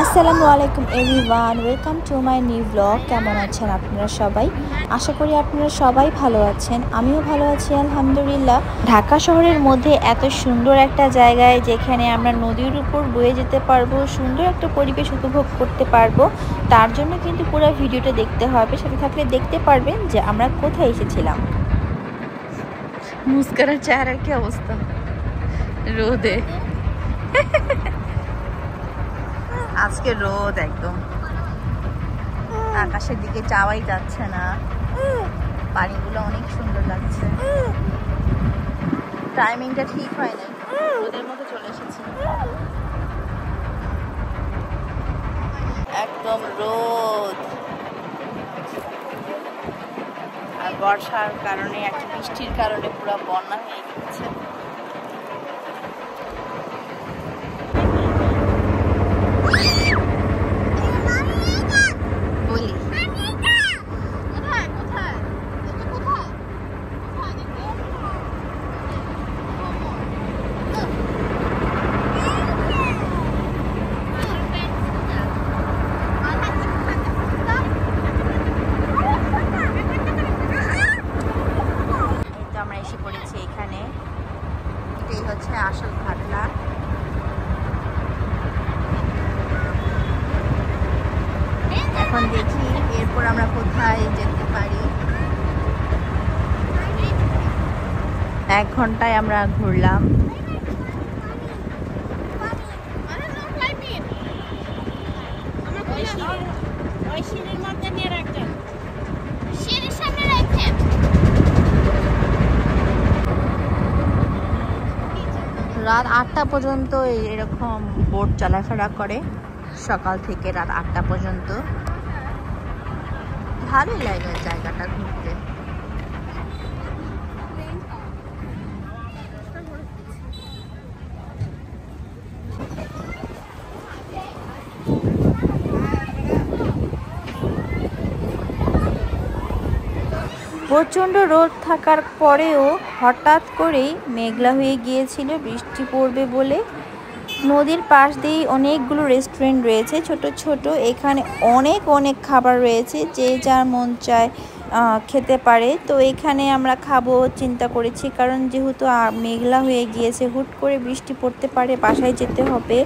আসসালামু আলাইকুম everyone, welcome to my new blog. কেমন আছেন আপনারা সবাই? আশা করি আপনারা সবাই ভালো আছেন। আমিও ভালো আছি আলহামদুলিল্লাহ। ঢাকা শহরের মধ্যে এত সুন্দর একটা জায়গায় যেখানে আমরা নদীর উপর বয়ে যেতে পারবো, সুন্দর একটা পরিবেশ উপভোগ করতে পারবো, তার জন্য কিন্তু পুরো ভিডিওটা দেখতে হবে। সাথে থাকলে দেখতে পারবেন যে আমরা কোথায় এসেছিলাম। মুস্কারার চেহারার কি অবস্থা রোদে? আজকে রোদ একদম, আকাশের দিকে চাওয়াই যাচ্ছে না। পানিগুলো অনেক সুন্দর লাগছে। টাইমিংটা ঠিক হয় নাই, রোদের মধ্যে চলে এসেছি। একদম রোদ, আর বর্ষার কারণে একটা বৃষ্টির কারণে পুরো বন্যা হয়ে গেছে। আসল ঘাটলা। এখন দেখি এরপর আমরা কোথায় যেতে পারি। 1 ঘন্টায় আমরা ঘুরলাম। রাত 8টা পর্যন্ত এরকম বোট চলাফেরা করে, সকাল থেকে রাত 8টা পর্যন্ত। ভালোই লাগে জায়গাটা ঘুরতে। প্রচণ্ড রোদ থাকার পরেও হঠাৎ করেই মেঘলা হয়ে গিয়েছিল বৃষ্টি পড়বে বলে। নদীর পাশ দিয়ে অনেকগুলো রেস্টুরেন্ট রয়েছে ছোট ছোট। এখানে অনেক খাবার রয়েছে, যে যার মন চায় খেতে পারে। তো এখানে আমরা খাবো চিন্তা করেছি, কারণ যেহেতু মেঘলা হয়ে গিয়েছে, হুট করে বৃষ্টি পড়তে পারে, বাসায় যেতে হবে।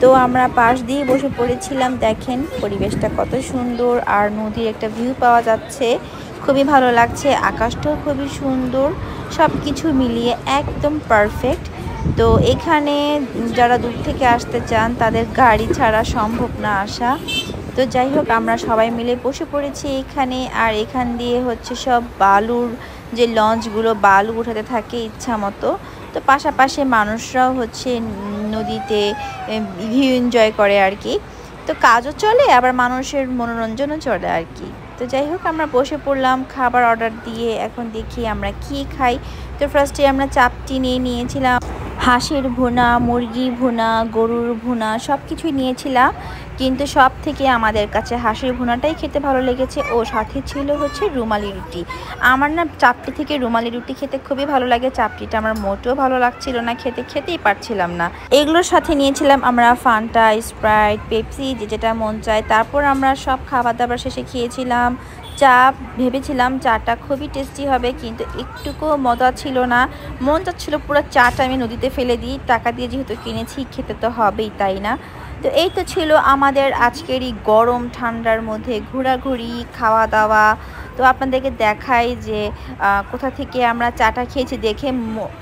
তো আমরা পাশ দিয়ে বসে পড়েছিলাম। দেখেন পরিবেশটা কত সুন্দর, আর নদীর একটা ভিউ পাওয়া যাচ্ছে, খুবই ভালো লাগছে। আকাশটাও খুবই সুন্দর, সব কিছু মিলিয়ে একদম পারফেক্ট। তো এখানে যারা দূর থেকে আসতে চান তাদের গাড়ি ছাড়া সম্ভব না আসা। তো যাই হোক, আমরা সবাই মিলে বসে পড়েছি এখানে। আর এখান দিয়ে হচ্ছে সব বালুর যে লঞ্চগুলো বালু উঠাতে থাকে ইচ্ছা মতো। তো পাশাপাশি মানুষরাও হচ্ছে নদীতে ভিউ এনজয় করে আর কি। তো কাজও চলে, আবার মানুষের মনোরঞ্জনও চলে আর কি। তো যাই হোক, আমরা বসে পড়লাম খাবার অর্ডার দিয়ে। এখন দেখি আমরা কি খাই। তো ফার্স্টে আমরা চাপটি নিয়েছিলাম, হাঁসের ভুনা, মুরগি ভুনা, গরুর ভুনা, সব কিছুই নিয়েছিলাম। কিন্তু সব থেকে আমাদের কাছে হাঁসের ভুনাটাই খেতে ভালো লেগেছে। ও সাথে ছিল হচ্ছে রুমালি রুটি। আমার না চাপটি থেকে রুমালি রুটি খেতে খুবই ভালো লাগে। চাপটিটা আমার মোটেও ভালো লাগছিল না, খেতেই পারছিলাম না। এগুলোর সাথে নিয়েছিলাম আমরা ফান্টা, স্প্রাইট, পেপসি, যেটা মন চায়। তারপর আমরা সব খাবার দাবার শেষে খেয়েছিলাম চা। ভেবেছিলাম চাটা খুবই টেস্টি হবে, কিন্তু একটুকুও মজা ছিল না। মন চাচ্ছিল পুরো চাটা আমি নদীতে ফেলে দিই। টাকা দিয়ে যেহেতু কিনেছি, খেতে তো হবেই, তাই না? তো এই তো ছিল আমাদের আজকের এই গরম ঠান্ডার মধ্যে ঘোরাঘুরি, খাওয়া দাওয়া। তো আপনাদেরকে দেখাই যে কোথা থেকে আমরা চাটা খেয়েছি। দেখে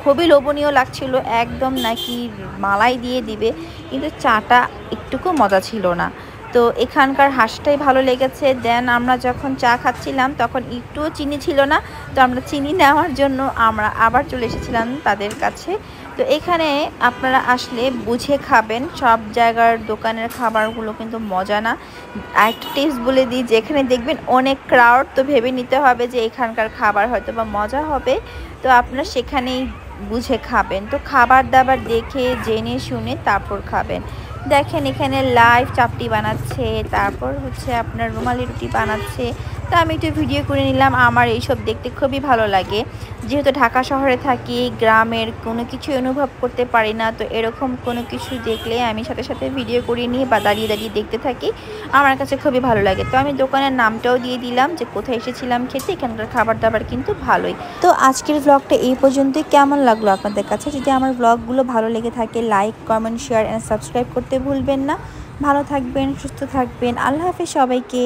খুবই লোভনীয় লাগছিল, একদম নাকি মালাই দিয়ে দিবে, কিন্তু চাটা একটুকু মজা ছিল না। তো এখানকার হাঁসটাই ভালো লেগেছে। দেন আমরা যখন চা খাচ্ছিলাম তখন একটুও চিনি ছিল না। তো আমরা চিনি নেওয়ার জন্য আমরা আবার চলে এসেছিলাম তাদের কাছে। তো এখানে আপনারা আসলে বুঝে খাবেন, সব জায়গার দোকানের খাবারগুলো কিন্তু মজা না। একটা টিপস বলে দিই, যেখানে দেখবেন অনেক ক্রাউড, তো ভেবে নিতে হবে যে এখানকার খাবার হয়তো বা মজা হবে। তো আপনারা সেখানেই বুঝে খাবেন। তো খাবার দাবার দেখে জেনে শুনে তারপর খাবেন। দেখেন এখানে লাইভ চাপটি বানাচ্ছে, তারপর হচ্ছে আপনার রুমালি রুটি বানাচ্ছে। তো আমি একটু ভিডিও করে নিলাম। আমার এইসব দেখতে খুবই ভালো লাগে, যেহেতু ঢাকা শহরে থাকি, গ্রামের কোনো কিছু অনুভব করতে পারি না। তো এরকম কোনো কিছু দেখলে আমি সাথে সাথে ভিডিও করে নিই বা দাঁড়িয়ে দাঁড়িয়ে দেখতে থাকি, আমার কাছে খুবই ভালো লাগে। তো আমি দোকানের নামটাও দিয়ে দিলাম যে কোথায় এসেছিলাম খেতে। এখানকার খাবার দাবার কিন্তু ভালোই। তো আজকের ব্লগটা এই পর্যন্তই। কেমন লাগলো আপনাদের কাছে? যদি আমার ব্লগগুলো ভালো লেগে থাকে, like, comment, share and subscribe করতে ভুলবেন না। ভালো থাকবেন, সুস্থ থাকবেন। আল্লাহ হাফেজ সবাইকে।